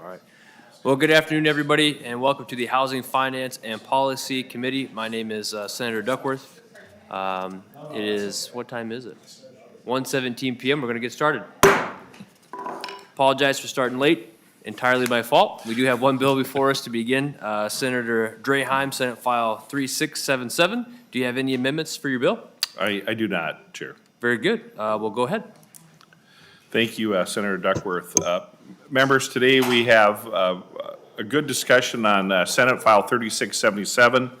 right. Well, good afternoon, everybody, and welcome to the Housing, Finance, and Policy Committee. My name is Senator Duckworth. It is, what time is it? 1:17 p.m. We're going to get started. Apologize for starting late. Entirely my fault. We do have one bill before us to begin. Senator Draheim, Senate File 3677. Do you have any amendments for your bill? I do not, Chair. Very good. We'll go ahead. Thank you, Senator Duckworth. Members, today we have a good discussion on Senate File 3677.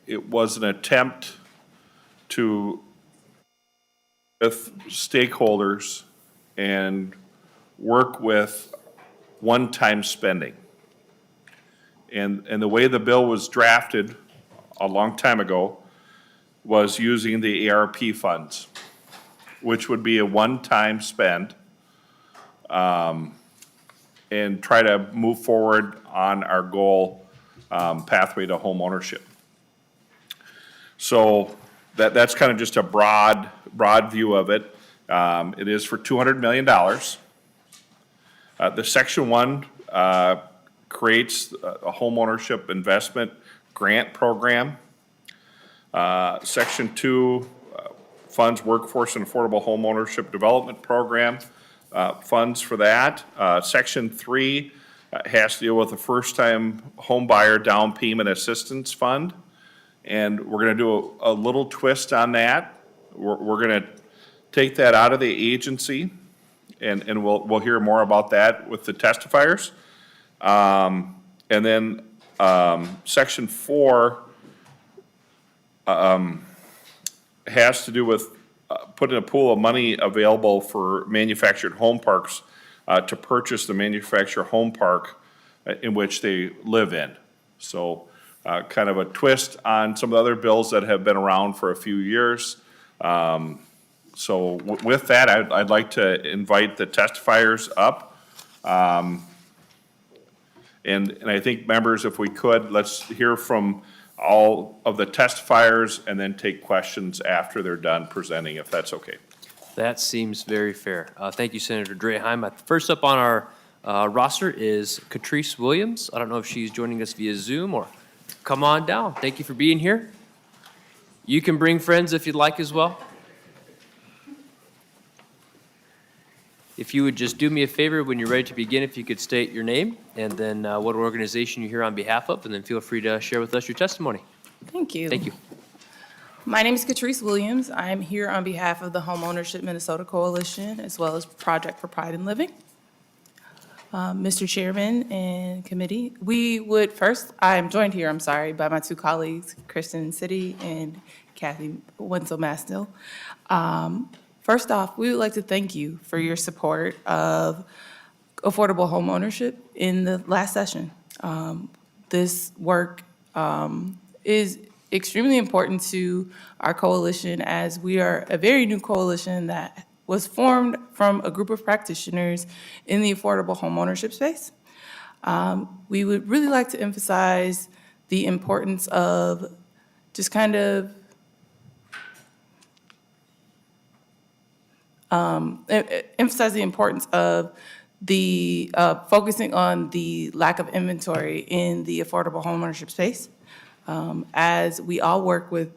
It was an attempt to, with stakeholders and work with one-time spending. And the way the bill was drafted a long time ago was using the ARP funds, which would be a one-time spend, and try to move forward on our goal, pathway to home ownership. So that's kind of just a broad view of it. It is for $200 million. The Section 1 creates a home ownership investment grant program. Section 2 funds workforce and affordable home ownership development program, funds for that. Section 3 has to deal with the first-time home buyer down payment assistance fund. And we're gonna do a little twist on that. We're gonna take that out of the agency, and we'll hear more about that with the testifiers. And then Section 4 has to do with putting a pool of money available for manufactured home parks to purchase the manufactured home park in which they live in. So kind of a twist on some of the other bills that have been around for a few years. So with that, I'd like to invite the testifiers up. And I think, members, if we could, let's hear from all of the testifiers and then take questions after they're done presenting, if that's okay. That seems very fair. Thank you, Senator Draheim. First up on our roster is Catrice Williams. I don't know if she's joining us via Zoom or come on down. Thank you for being here. You can bring friends if you'd like as well. If you would just do me a favor when you're ready to begin, if you could state your name and then what organization you're here on behalf of, and then feel free to share with us your testimony. Thank you. Thank you. My name is Catrice Williams. I'm here on behalf of the Homeownership Minnesota Coalition, as well as Project for Pride in Living. Mr. Chairman and committee, I'm joined here, by my two colleagues, Kristen City and Kathy Wenzel-Masnil. First off, we would like to thank you for your support of affordable home ownership in the last session. This work is extremely important to our coalition, as we are a very new coalition that was formed from a group of practitioners in the affordable home ownership space. We would really like to emphasize the importance of just kind of emphasize the importance of the focusing on the lack of inventory in the affordable homeownership space, as we all work with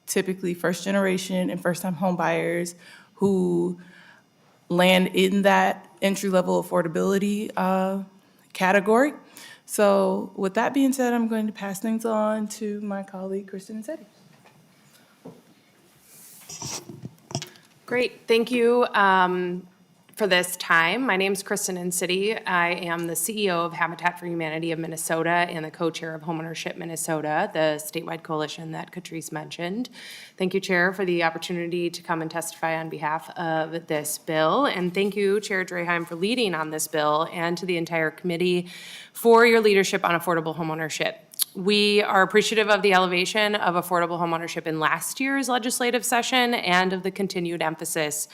typically first-generation and first-time home buyers who land in that entry-level affordability category. So with that being said, I'm going to pass things on to my colleague, Kristen Setti. Great, thank you for this time. My name is Kristen City. I am the CEO of Habitat for Humanity of Minnesota and the co-chair of Homeownership Minnesota, the statewide coalition that Catrice mentioned. Thank you, Chair, for the opportunity to come and testify on behalf of this bill. And thank you, Chair Draheim, for leading on this bill, and to the entire committee for your leadership on affordable homeownership. We are appreciative of the elevation of affordable homeownership in last year's legislative session and of the continued emphasis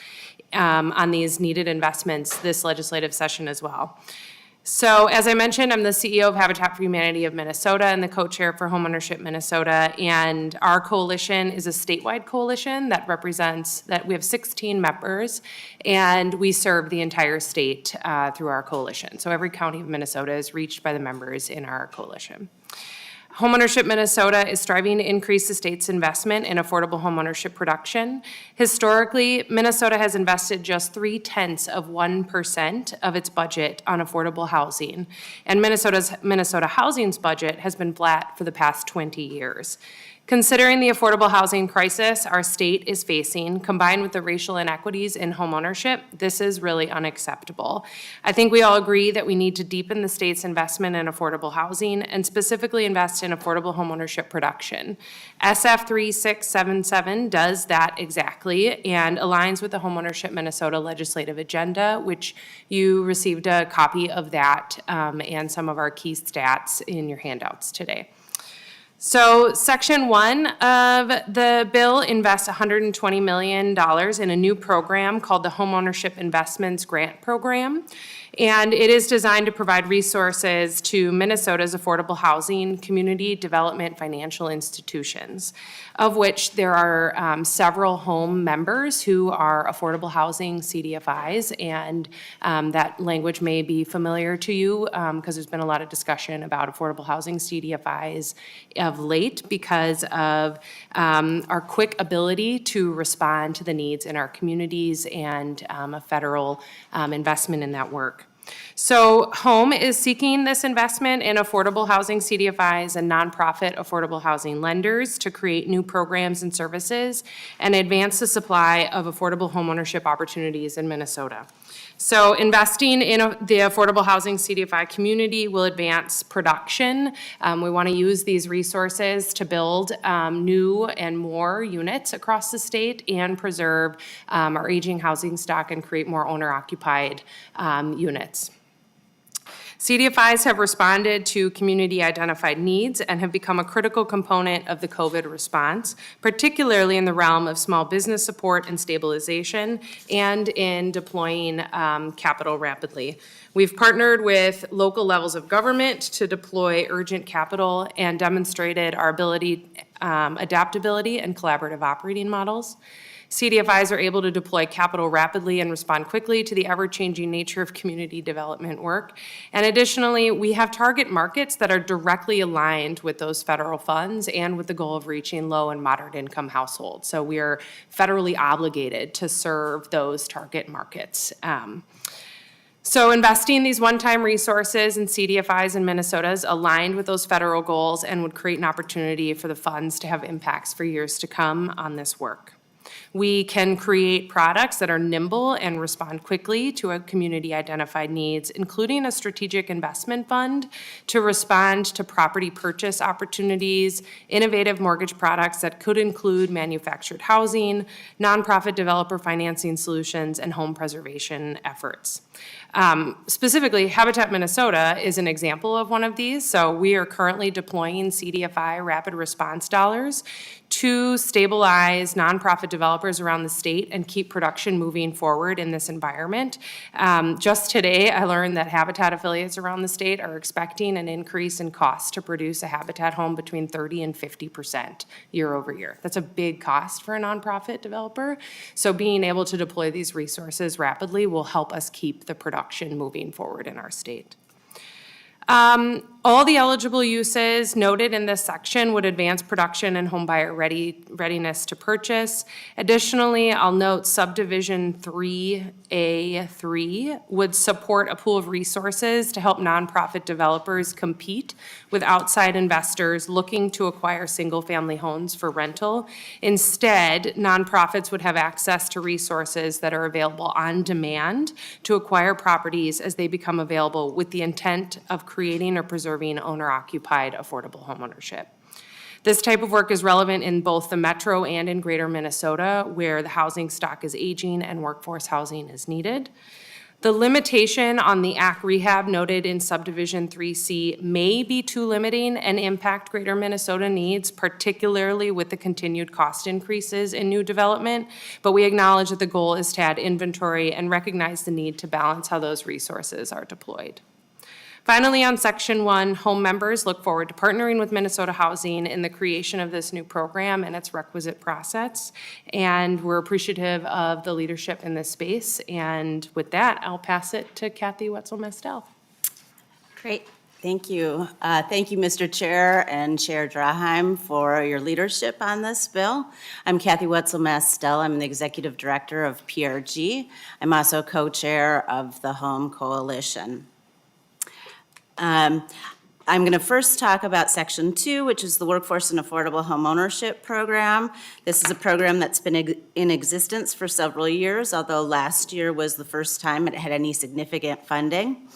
on these needed investments this legislative session as well. So as I mentioned, I'm the CEO of Habitat for Humanity of Minnesota and the co-chair for Homeownership Minnesota. And our coalition is a statewide coalition that represents, that we have 16 members, and we serve the entire state through our coalition. So every county of Minnesota is reached by the members in our coalition. Homeownership Minnesota is striving to increase the state's investment in affordable homeownership production. Historically, Minnesota has invested just 0.3% of its budget on affordable housing, and Minnesota Housing's budget has been flat for the past 20 years. Considering the affordable housing crisis our state is facing, combined with the racial inequities in homeownership, this is really unacceptable. I think we all agree that we need to deepen the state's investment in affordable housing and specifically invest in affordable homeownership production. SF 3677 does that exactly and aligns with the Homeownership Minnesota legislative agenda, which you received a copy of that and some of our key stats in your handouts today. So Section 1 of the bill invests $120 million in a new program called the Homeownership Investments Grant Program. And it is designed to provide resources to Minnesota's affordable housing, community development, financial institutions, of which there are several home members who are affordable housing CDFIs. And that language may be familiar to you because there's been a lot of discussion about affordable housing CDFIs of late because of our quick ability to respond to the needs in our communities and a federal investment in that work. So Home is seeking this investment in affordable housing CDFIs and nonprofit affordable housing lenders to create new programs and services and advance the supply of affordable homeownership opportunities in Minnesota. So investing in the affordable housing CDFI community will advance production. We want to use these resources to build new and more units across the state and preserve our aging housing stock and create more owner-occupied units. CDFIs have responded to community-identified needs and have become a critical component of the COVID response, particularly in the realm of small business support and stabilization and in deploying capital rapidly. We've partnered with local levels of government to deploy urgent capital and demonstrated our ability, adaptability, and collaborative operating models. CDFIs are able to deploy capital rapidly and respond quickly to the ever-changing nature of community development work. And additionally, we have target markets that are directly aligned with those federal funds and with the goal of reaching low and moderate income households. So we are federally obligated to serve those target markets. So investing these one-time resources in CDFIs in Minnesota is aligned with those federal goals and would create an opportunity for the funds to have impacts for years to come on this work. We can create products that are nimble and respond quickly to a community-identified needs, including a strategic investment fund to respond to property purchase opportunities, innovative mortgage products that could include manufactured housing, nonprofit developer financing solutions, and home preservation efforts. Specifically, Habitat Minnesota is an example of one of these. So we are currently deploying CDFI rapid response dollars to stabilize nonprofit developers around the state and keep production moving forward in this environment. Just today, I learned that Habitat affiliates around the state are expecting an increase in cost to produce a Habitat home between 30 and 50% year over year. That's a big cost for a nonprofit developer. So being able to deploy these resources rapidly will help us keep the production moving forward in our state. All the eligible uses noted in this section would advance production and homebuyer readiness to purchase. Additionally, I'll note subdivision 3A3 would support a pool of resources to help nonprofit developers compete with outside investors looking to acquire single-family homes for rental. Instead, nonprofits would have access to resources that are available on demand to acquire properties as they become available with the intent of creating or preserving owner-occupied affordable homeownership. This type of work is relevant in both the metro and in greater Minnesota, where the housing stock is aging and workforce housing is needed. The limitation on the ACK rehab noted in subdivision 3C may be too limiting and impact greater Minnesota needs, particularly with the continued cost increases in new development, but we acknowledge that the goal is to add inventory and recognize the need to balance how those resources are deployed. Finally, on section 1, home members look forward to partnering with Minnesota Housing in the creation of this new program and its requisite process. And we're appreciative of the leadership in this space. And with that, I'll pass it to Kathy Wetzel-Mestel. Great, thank you. Thank you, Mr. Chair and Chair Draheim, for your leadership on this bill. I'm Kathy Wetzel-Mestel. I'm the Executive Director of PRG. I'm also co-chair of the Home Coalition. I'm going to first talk about Section 2, which is the Workforce and Affordable Homeownership Program. This is a program that's been in existence for several years, although last year was the first time it had any significant funding.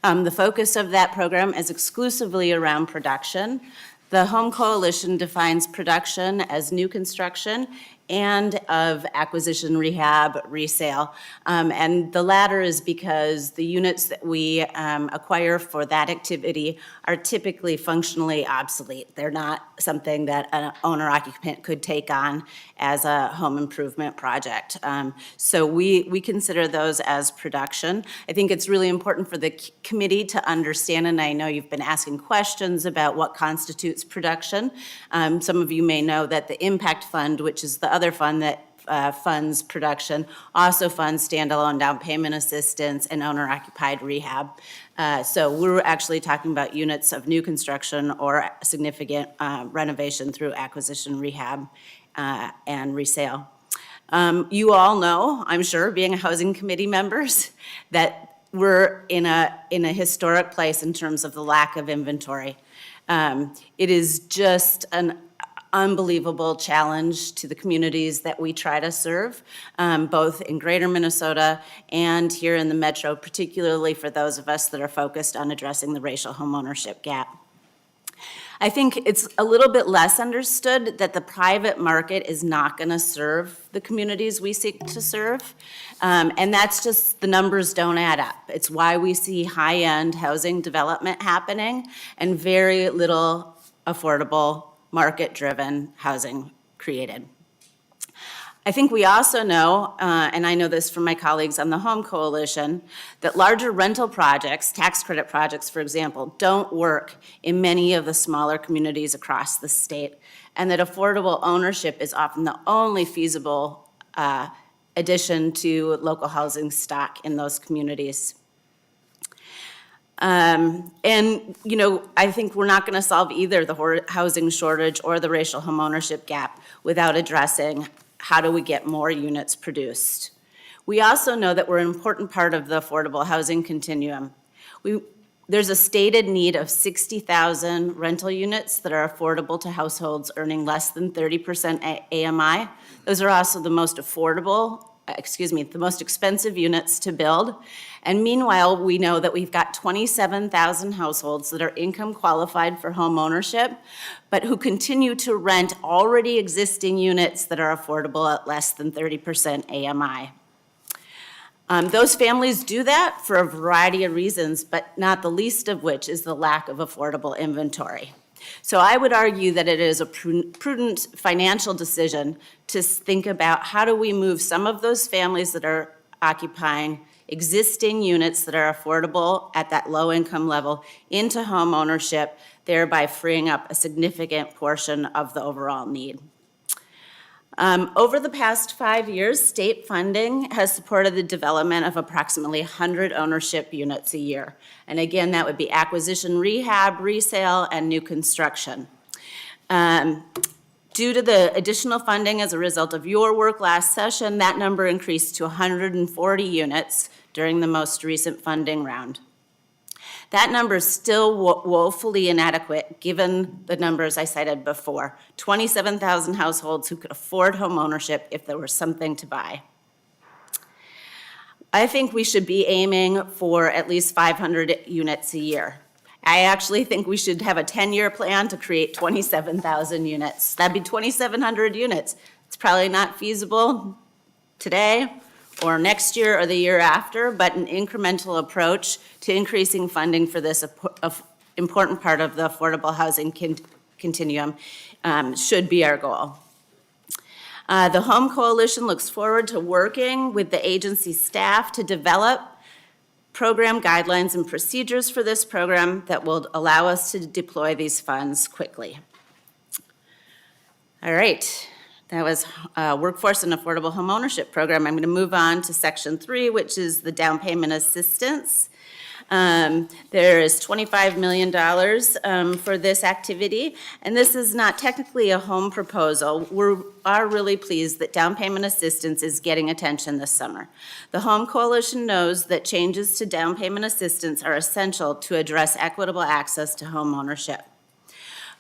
The focus of that program is exclusively around production. The Home Coalition defines production as new construction and of acquisition, rehab, resale. And the latter is because the units that we acquire for that activity are typically functionally obsolete. They're not something that an owner-occupant could take on as a home improvement project. So we consider those as production. I think it's really important for the committee to understand, and I know you've been asking questions about what constitutes production. Some of you may know that the Impact Fund, which is the other fund that funds production, also funds standalone down payment assistance and owner-occupied rehab. So we're actually talking about units of new construction or significant renovation through acquisition, rehab, and resale. You all know, I'm sure, being housing committee members, that we're in a historic place in terms of the lack of inventory. It is just an unbelievable challenge to the communities that we try to serve, both in greater Minnesota and here in the metro, particularly for those of us that are focused on addressing the racial homeownership gap. I think it's a little bit less understood that the private market is not going to serve the communities we seek to serve. And that's just, the numbers don't add up. It's why we see high-end housing development happening and very little affordable market-driven housing created. I think we also know, and I know this from my colleagues on the Home Coalition, that larger rental projects, tax credit projects, for example, don't work in many of the smaller communities across the state, and that affordable ownership is often the only feasible addition to local housing stock in those communities. And, you know, I think we're not going to solve either the housing shortage or the racial homeownership gap without addressing how do we get more units produced. We also know that we're an important part of the affordable housing continuum. There's a stated need of 60,000 rental units that are affordable to households earning less than 30% AMI. Those are also the most the most expensive units to build. And meanwhile, we know that we've got 27,000 households that are income qualified for home ownership, but who continue to rent already existing units that are affordable at less than 30% AMI. Those families do that for a variety of reasons, but not the least of which is the lack of affordable inventory. So I would argue that it is a prudent financial decision to think about how do we move some of those families that are occupying existing units that are affordable at that low income level into home ownership, thereby freeing up a significant portion of the overall need. Over the past 5 years, state funding has supported the development of approximately 100 ownership units a year. And again, that would be acquisition, rehab, resale, and new construction. Due to the additional funding as a result of your work last session, that number increased to 140 units during the most recent funding round. That number is still woefully inadequate given the numbers I cited before. 27,000 households who could afford home ownership if there was something to buy. I think we should be aiming for at least 500 units a year. I actually think we should have a 10-year plan to create 27,000 units. That'd be 2,700 units. It's probably not feasible today or next year or the year after, but an incremental approach to increasing funding for this important part of the affordable housing continuum should be our goal. The Home Coalition looks forward to working with the agency staff to develop program guidelines and procedures for this program that will allow us to deploy these funds quickly. All right, that was Workforce and Affordable Homeownership Program. I'm going to move on to Section 3, which is the down payment assistance. There is $25 million for this activity, and this is not technically a home proposal. We are really pleased that down payment assistance is getting attention this summer. The Home Coalition knows that changes to down payment assistance are essential to address equitable access to home ownership.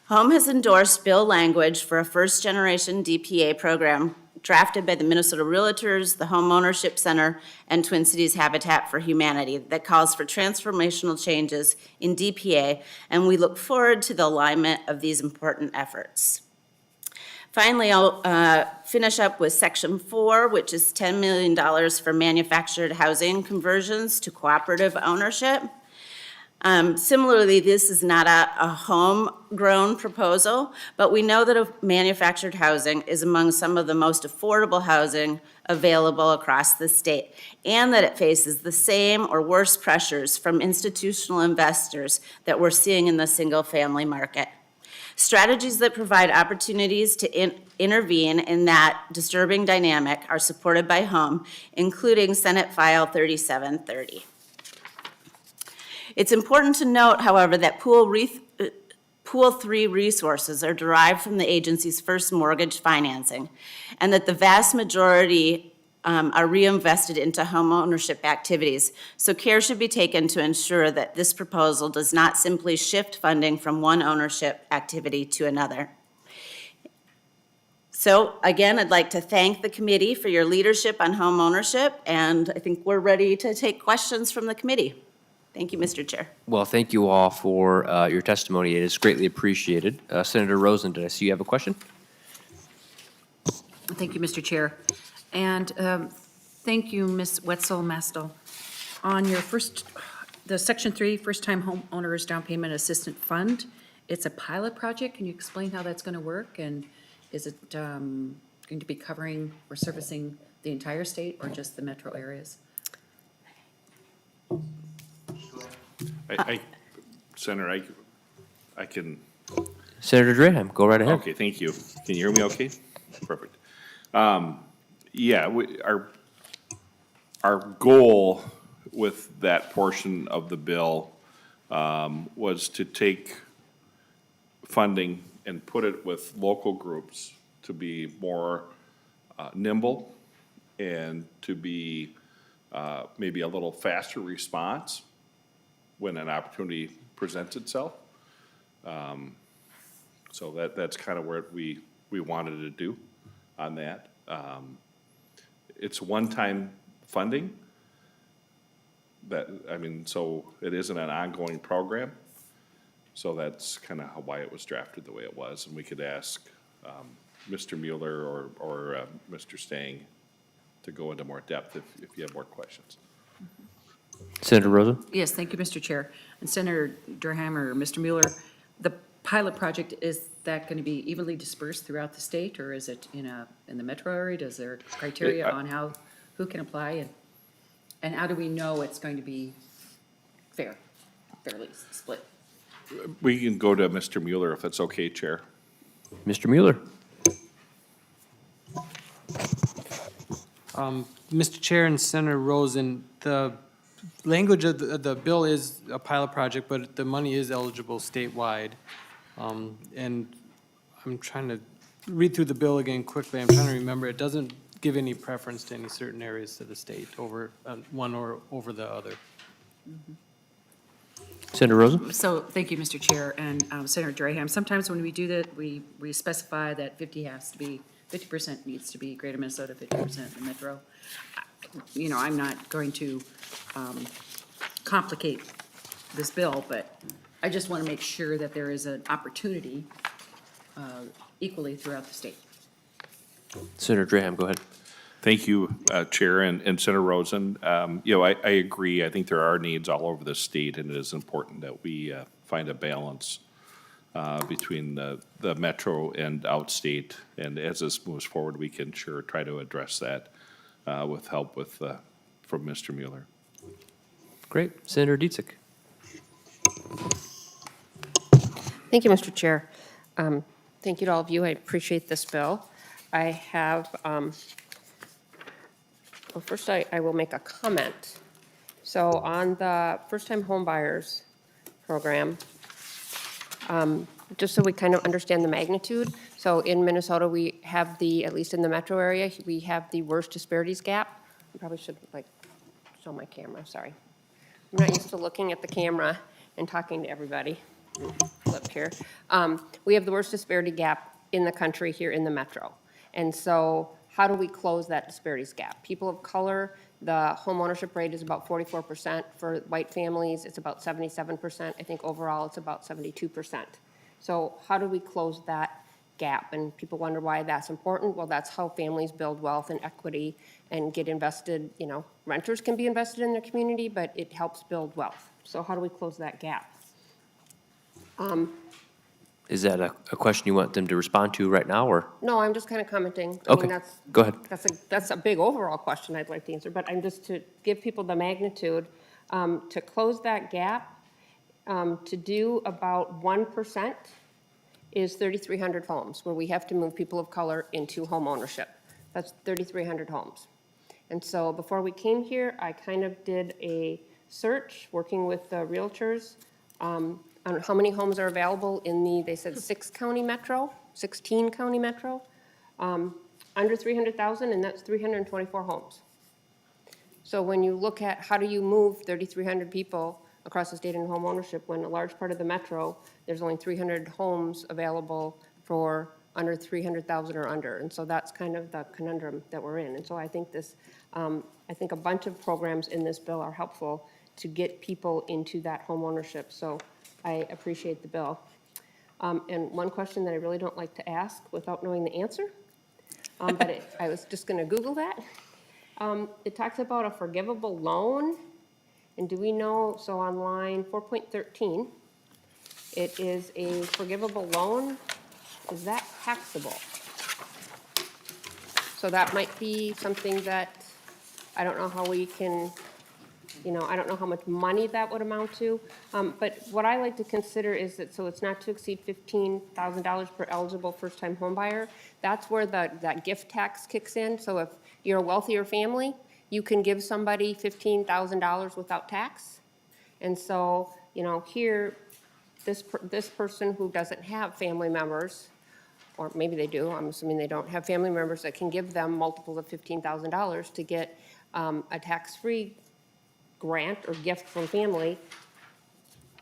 Home has endorsed bill language for a first-generation DPA program drafted by the Minnesota Realtors, the Homeownership Center, and Twin Cities Habitat for Humanity that calls for transformational changes in DPA, and we look forward to the alignment of these important efforts. Finally, I'll finish up with Section 4, which is $10 million for manufactured housing conversions to cooperative ownership. Similarly, this is not a homegrown proposal, but we know that manufactured housing is among some of the most affordable housing available across the state, and that it faces the same or worse pressures from institutional investors that we're seeing in the single-family market. Strategies that provide opportunities to intervene in that disturbing dynamic are supported by Home, including Senate File 3730. It's important to note, however, that Pool 3 resources are derived from the agency's first mortgage financing, and that the vast majority are reinvested into home ownership activities. So care should be taken to ensure that this proposal does not simply shift funding from one ownership activity to another. So again, I'd like to thank the committee for your leadership on home ownership, and I think we're ready to take questions from the committee. Thank you, Mr. Chair. Well, thank you all for your testimony. It is greatly appreciated. Senator Rosen, did I see you have a question? Thank you, Mr. Chair. And thank you, Ms. Wetzel-Mastel. On your the Section 3, First-Time Homeowners Down Payment Assistance Fund, it's a pilot project. Can you explain how that's going to work? And is it going to be covering or servicing the entire state or just the metro areas? Senator, I can, Senator Draheim, go right ahead. okay, thank you. Can you hear me okay? Perfect. Yeah, our goal with that portion of the bill was to take funding and put it with local groups to be more nimble and to be maybe a little faster response when an opportunity presents itself. So that's kind of where we wanted to do on that. It's one-time funding so it isn't an ongoing program. So that's kind of why it was drafted the way it was. And we could ask Mr. Mueller or Mr. Stang to go into more depth if you have more questions. Senator Rosen? Yes, thank you, Mr. Chair. And Senator Draheim or Mr. Mueller, the pilot project, is that going to be evenly dispersed throughout the state, or is it in the metro area? Is there criteria on who can apply, and how do we know it's going to be fairly split? We can go to Mr. Mueller if that's okay, Chair. Mr. Mueller? Mr. Chair and Senator Rosen, the language of the bill is a pilot project, but the money is eligible statewide. And I'm trying to read through the bill again quickly. I'm trying to remember. It doesn't give any preference to any certain areas of the state over one or over the other. Senator Rosen? So, thank you, Mr. Chair, and Senator Draheim. Sometimes when we do that, we specify that 50% needs to be Greater Minnesota, 50% the metro. You know, I'm not going to complicate this bill, but I just want to make sure that there is an opportunity equally throughout the state. Senator Draheim, go ahead. Thank you, Chair and Senator Rosen. I agree. I think there are needs all over the state, and it is important that we find a balance between the metro and outstate. And as this moves forward, we can sure try to address that with help from Mr. Mueller. Great. Senator Dietzick. Thank you, Mr. Chair. Thank you to all of you. I appreciate this bill. I have, well, first I will make a comment. So on the first-time home buyers program, just so we kind of understand the magnitude, so in Minnesota, we have the, at least in the metro area, we have the worst disparities gap. I probably should like show my camera, sorry. I'm not used to looking at the camera and talking to everybody. Flip here. We have the worst disparity gap in the country here in the metro. And so how do we close that disparities gap? People of color, the home ownership rate is about 44%. For white families, it's about 77%. I think overall it's about 72%. So how do we close that gap? And people wonder why that's important. Well, that's how families build wealth and equity and get invested. You know, renters can be invested in their community, but it helps build wealth. So how do we close that gap? Is that a question you want them to respond to right now, or? No, I'm just kind of commenting. I mean, Okay, that's- go ahead. That's a big overall question I'd like to answer, but I'm just to give people the magnitude, to close that gap, to do about 1% is 3,300 homes, where we have to move people of color into home ownership. That's 3,300 homes. And so before we came here, I kind of did a search, working with the realtors, on how many homes are available in the, they said 16 county metro, under 300,000, and that's 324 homes. So when you look at how do you move 3,300 people across the state in home ownership, when a large part of the metro, there's only 300 homes available for under 300,000 or under. And so that's kind of the conundrum that we're in. And so I think this, I think a bunch of programs in this bill are helpful to get people into that home ownership. So I appreciate the bill. And one question that I really don't like to ask without knowing the answer, but I was just gonna Google that. It talks about a forgivable loan. And do we know, so on line 4.13, it is a forgivable loan. Is that taxable? So that might be something that, I don't know how we can, you know, I don't know how much money that would amount to. But what I like to consider is that, so it's not to exceed $15,000 per eligible first-time home buyer. That's where that gift tax kicks in. So if you're a wealthier family, you can give somebody $15,000 without tax. And so, you know, here, this person who doesn't have family members, or maybe they do, I'm assuming they don't have family members that can give them multiples of $15,000 to get a tax-free grant or gift from family,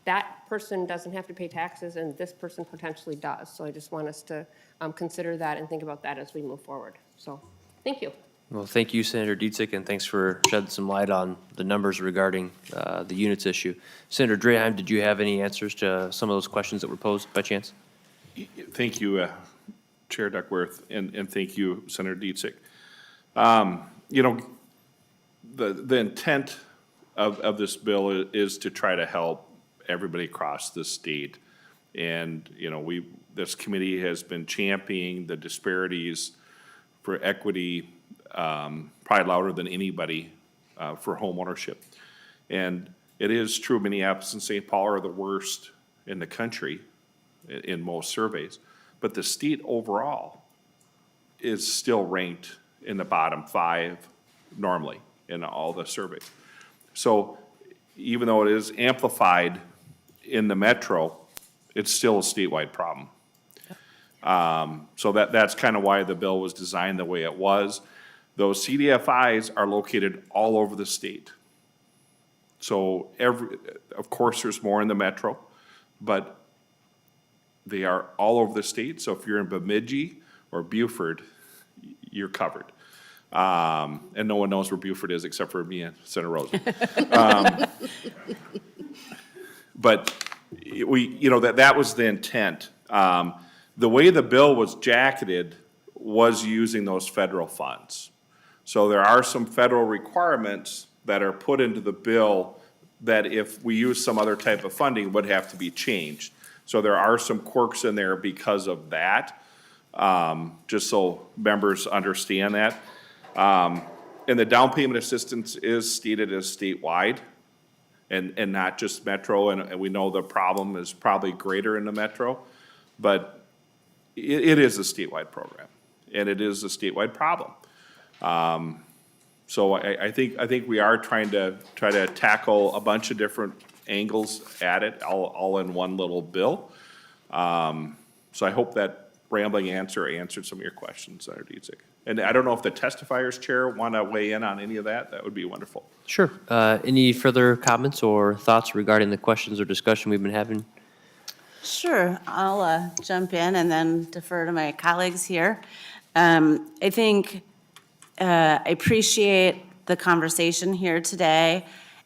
that person doesn't have to pay taxes and this person potentially does. So I just want us to consider that and think about that as we move forward. So, thank you. Well, thank you, Senator Dietzick, and thanks for shedding some light on the numbers regarding the units issue. Senator Draheim, did you have any answers to some of those questions that were posed by chance? Thank you, Chair Duckworth, and thank you, Senator Dietzick. You know, the intent of this bill is to try to help everybody across the state. And, you know, this committee has been championing the disparities for equity, probably louder than anybody, for home ownership. And it is true, Minneapolis and St. Paul are the worst in the country in most surveys. But the state overall is still ranked in the bottom 5 normally in all the surveys. So even though it is amplified in the metro, it's still a statewide problem. So that's kind of why the bill was designed the way it was. Those CDFIs are located all over the state. So of course, there's more in the metro, but they are all over the state. So if you're in Bemidji or Beaufort, you're covered. And no one knows where Beaufort is except for me and Senator Rosen. But you know, that was the intent. The way the bill was jacketed was using those federal funds. So there are some federal requirements that are put into the bill that if we use some other type of funding would have to be changed. So there are some quirks in there because of that, just so members understand that. And the down payment assistance is stated as statewide. and not just Metro, and we know the problem is probably greater in the Metro, but it is a statewide program, and it is a statewide problem. So I think we are trying to tackle a bunch of different angles at it, all in one little bill. So I hope that rambling answer answered some of your questions, Senator Dietzick. And I don't know if the testifiers chair want to weigh in on any of that. That would be wonderful. Sure. Any further comments or thoughts regarding the questions or discussion we've been having? Sure, I'll jump in and then defer to my colleagues here. I think I appreciate the conversation here today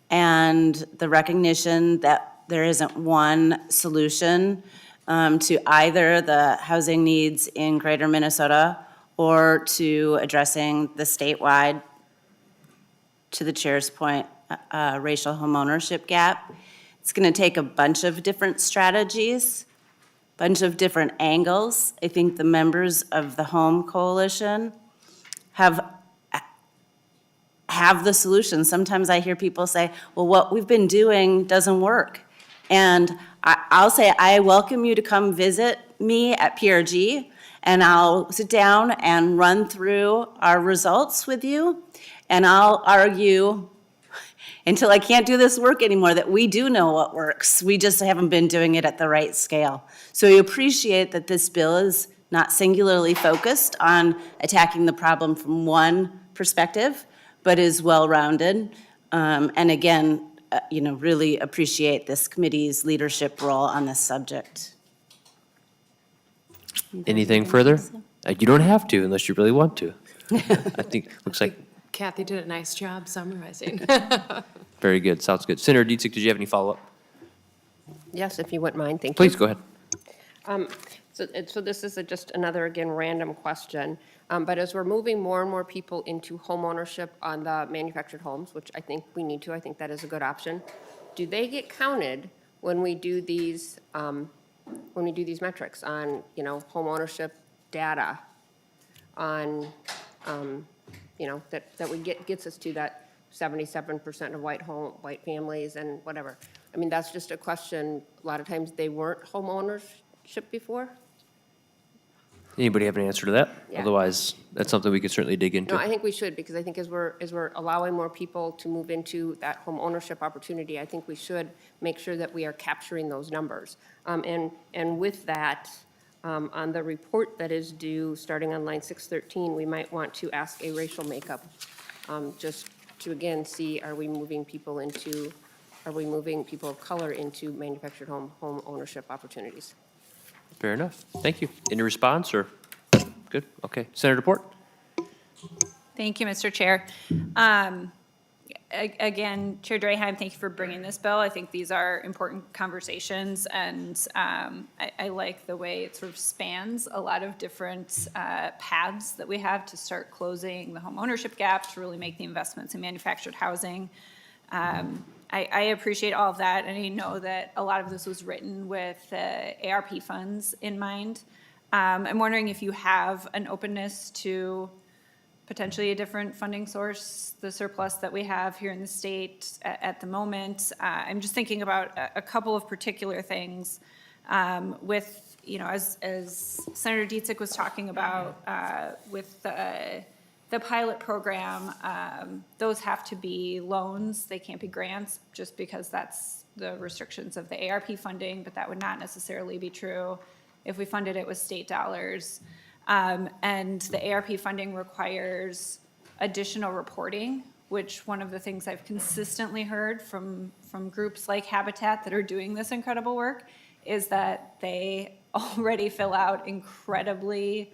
and the recognition that there isn't one solution to either the housing needs in greater Minnesota or to addressing the statewide, to the chair's point, racial homeownership gap. It's going to take a bunch of different strategies, bunch of different angles. I think the members of the Home Coalition have the solution. Sometimes I hear people say, well, what we've been doing doesn't work. And I'll say, I welcome you to come visit me at PRG, and I'll sit down and run through our results with you, and I'll argue until I can't do this work anymore that we do know what works. We just haven't been doing it at the right scale. So we appreciate that this bill is not singularly focused on attacking the problem from one perspective, but is well-rounded. And again, really appreciate this committee's leadership role on this subject. Anything further? You don't have to unless you really want to. I think, looks like, Kathy did a nice job summarizing. very good, sounds good. Senator Dietzick, did you have any follow-up? Yes, if you wouldn't mind, thank you. Please, go ahead. So this is just another, again, random question. But as we're moving more and more people into homeownership on the manufactured homes, which I think we need to, I think that is a good option, do they get counted when we do these metrics on, homeownership data on, that we gets us to that 77% of white families and whatever? I mean, that's just a question. A lot of times they weren't homeownership before. Anybody have an answer to that? Yeah. Otherwise, that's something we could certainly dig into. No, I think we should, because I think as we're allowing more people to move into that home ownership opportunity, I think we should make sure that we are capturing those numbers. And with that, on the report that is due, starting on line 613, we might want to ask a racial makeup, just to again see, are we moving people of color into manufactured home ownership opportunities? Fair enough. Thank you. Any response or? Good, okay. Senator Port? Thank you, Mr. Chair. Again, Chair Draheim, thank you for bringing this bill. I think these are important conversations, and I like the way it sort of spans a lot of different paths that we have to start closing the home ownership gap, to really make the investments in manufactured housing. I appreciate all of that, and I know that a lot of this was written with ARP funds in mind. I'm wondering if you have an openness to potentially a different funding source, the surplus that we have here in the state at the moment. I'm just thinking about a couple of particular things with, as Senator Dietzick was talking about with the pilot program, those have to be loans. They can't be grants, just because that's the restrictions of the ARP funding, but that would not necessarily be true if we funded it with state dollars. And the ARP funding requires additional reporting, which one of the things I've consistently heard from groups like Habitat that are doing this incredible work is that they already fill out incredibly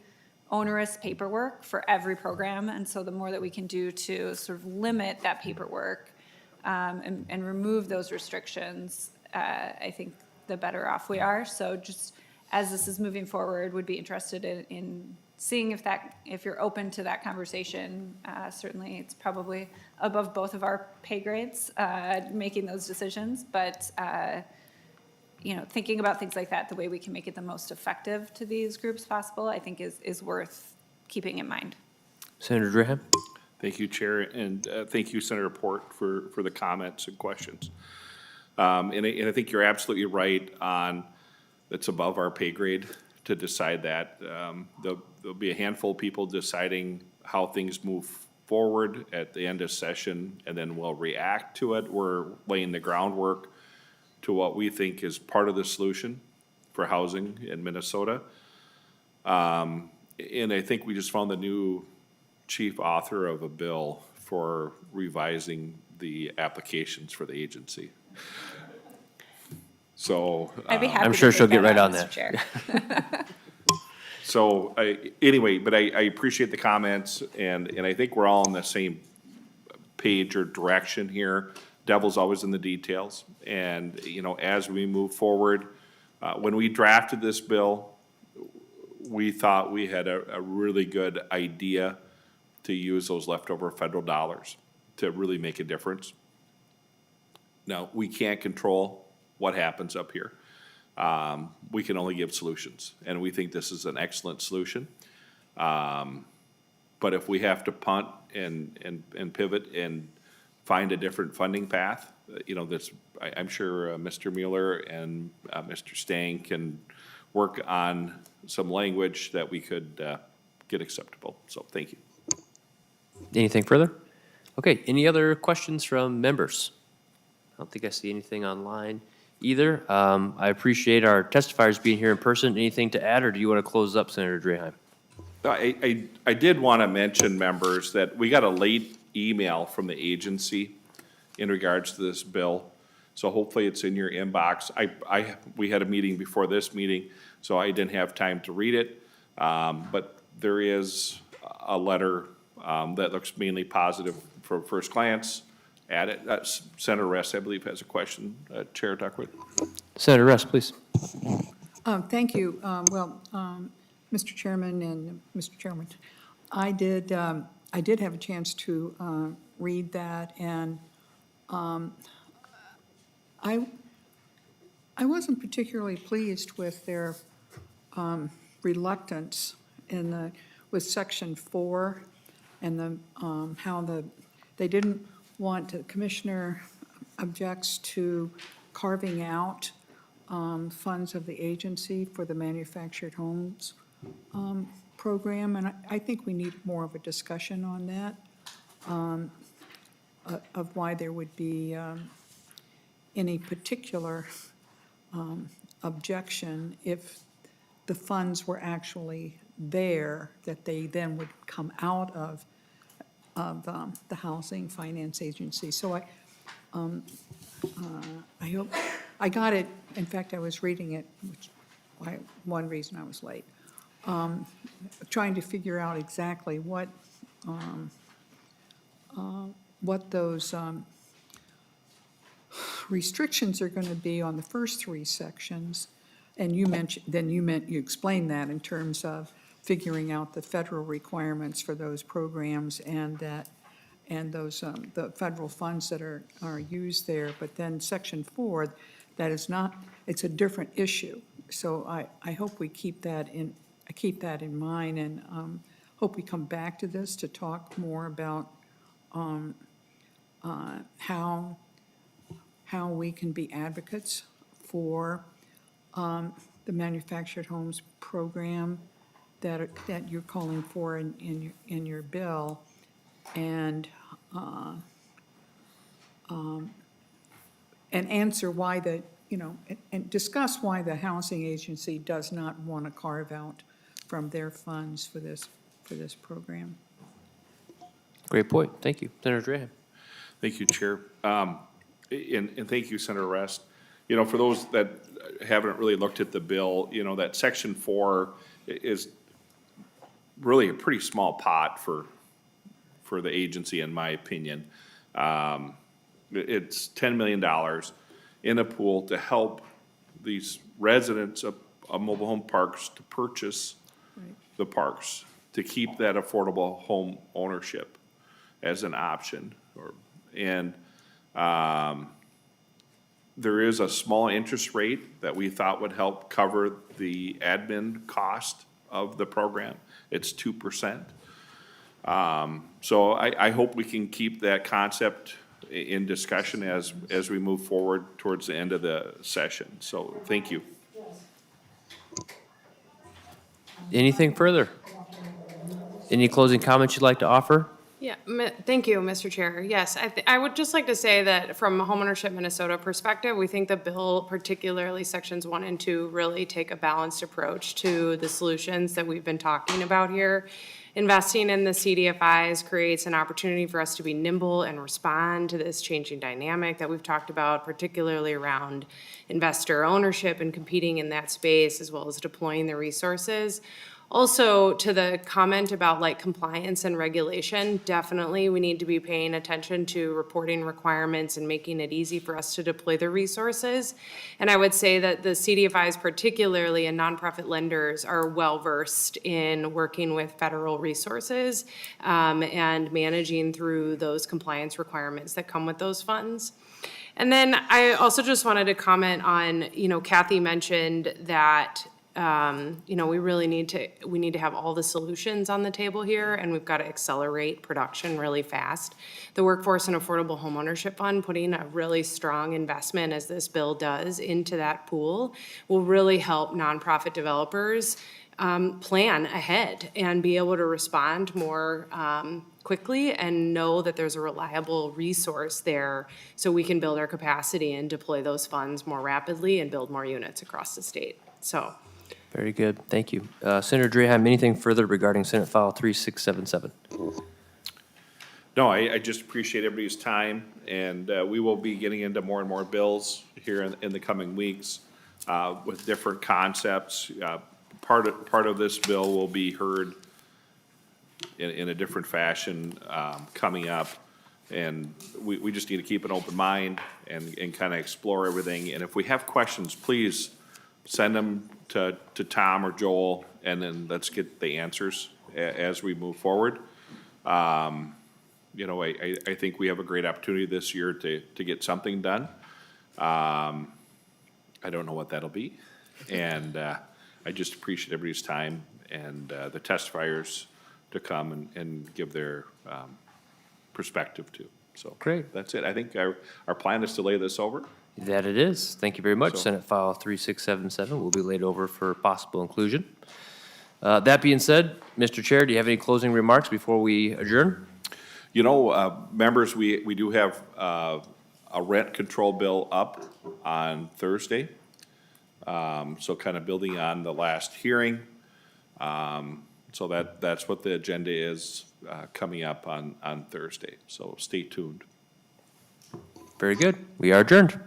onerous paperwork for every program. And so the more that we can do to sort of limit that paperwork and remove those restrictions, I think the better off we are. So just as this is moving forward, would be interested in seeing if you're open to that conversation. Certainly, it's probably above both of our pay grades, making those decisions. But thinking about things like that, the way we can make it the most effective to these groups possible, I think is worth keeping in mind. Senator Draheim? Thank you, Chair, and thank you, Senator Port, for the comments and questions. And I think you're absolutely right on, it's above our pay grade to decide that. There'll be a handful of people deciding how things move forward at the end of session, and then we'll react to it. We're laying the groundwork to what we think is part of the solution for housing in Minnesota. And I think we just found the new chief author of a bill for revising the applications for the agency. So, I'd be happy I'm to sure take she'll get right on, on Mr. that. Chair. so, anyway, but I appreciate the comments, and I think we're all on the same page or direction here. Devil's always in the details, and, you know, as we move forward, when we drafted this bill, we thought we had a really good idea to use those leftover federal dollars to really make a difference. Now, we can't control what happens up here. We can only give solutions, and we think this is an excellent solution. But if we have to punt and pivot and find a different funding path, you know, I'm sure Mr. Mueller and Mr. Stang can work on some language that we could get acceptable. So, thank you. Anything further? Okay, any other questions from members? I don't think I see anything online either. I appreciate our testifiers being here in person. Anything to add, or do you want to close up, Senator Draheim? I did want to mention, members, that we got a late email from the agency in regards to this bill. So hopefully it's in your inbox. We had a meeting before this meeting, so I didn't have time to read it. But there is a letter that looks mainly positive for first glance at it. Senator Rest, I believe, has a question. Chair Duckworth. Senator Rest, please. Thank you. Mr. Chairman and Mr. Chairman, I did have a chance to read that, and I wasn't particularly pleased with their reluctance with Section 4 and they didn't want, the commissioner objects to carving out funds of the agency for the manufactured homes program, and I think we need more of a discussion on that, of why there would be any particular objection if the funds were actually there, that they then would come out of the Housing Finance Agency. So I hope, I got it, in fact, I was reading it, which one reason I was late, trying to figure out exactly what those restrictions are going to be on the first three sections. And you explained that in terms of figuring out the federal requirements for those programs and those the federal funds that are used there. But then Section 4, that is not, it's a different issue. So I hope we keep that in mind, and hope we come back to this to talk more about how we can be advocates for the manufactured homes program that you're calling for in your bill, and answer why and discuss why the housing agency does not want to carve out from their funds for this program. Great point. Thank you. Senator Draheim. Thank you, Chair. And thank you, Senator Rest. You know, for those that haven't really looked at the bill, you know, that Section 4 is really a pretty small pot for the agency, in my opinion. It's $10 million in a pool to help these residents of mobile home parks to purchase the parks, to keep that affordable home ownership as an option. There is a small interest rate that we thought would help cover the admin cost of the program. It's 2%. So I hope we can keep that concept in discussion as we move forward towards the end of the session. So thank you. Anything further? Any closing comments you'd like to offer? Yeah, thank you, Mr. Chair. Yes, I would just like to say that from a Homeownership Minnesota perspective, we think the bill, particularly sections 1 and 2, really take a balanced approach to the solutions that we've been talking about here. Investing in the CDFIs creates an opportunity for us to be nimble and respond to this changing dynamic that we've talked about, particularly around investor ownership and competing in that space, as well as deploying the resources. Also, to the comment about like compliance and regulation, definitely we need to be paying attention to reporting requirements and making it easy for us to deploy the resources. And I would say that the CDFIs particularly and nonprofit lenders are well-versed in working with federal resources and managing through those compliance requirements that come with those funds. And then I also just wanted to comment on, Kathy mentioned that we really need to have all the solutions on the table here, and we've got to accelerate production really fast. The Workforce and Affordable Homeownership Fund, putting a really strong investment, as this bill does, into that pool will really help nonprofit developers plan ahead and be able to respond more quickly and know that there's a reliable resource there so we can build our capacity and deploy those funds more rapidly and build more units across the state. So. Very good, thank you. Senator Draheim, anything further regarding Senate File 3677? No, I just appreciate everybody's time, and we will be getting into more and more bills here in the coming weeks with different concepts. Part of this bill will be heard in a different fashion coming up, and we just need to keep an open mind and kind of explore everything. And if we have questions, please send them to Tom or Joel, and then let's get the answers as we move forward. I think we have a great opportunity this year to get something done. I don't know what that'll be, and I just appreciate everybody's time and the testifiers to come and give their perspective too. So Great. That's it. I think our plan is to lay this over. That it is. Thank you very much. So- Senate File 3677 will be laid over for possible inclusion. That being said, Mr. Chair, do you have any closing remarks before we adjourn? Members, we do have a rent control bill up on Thursday. So kind of building on the last hearing. So that's what the agenda is coming up on Thursday. So stay tuned. Very good. We are adjourned.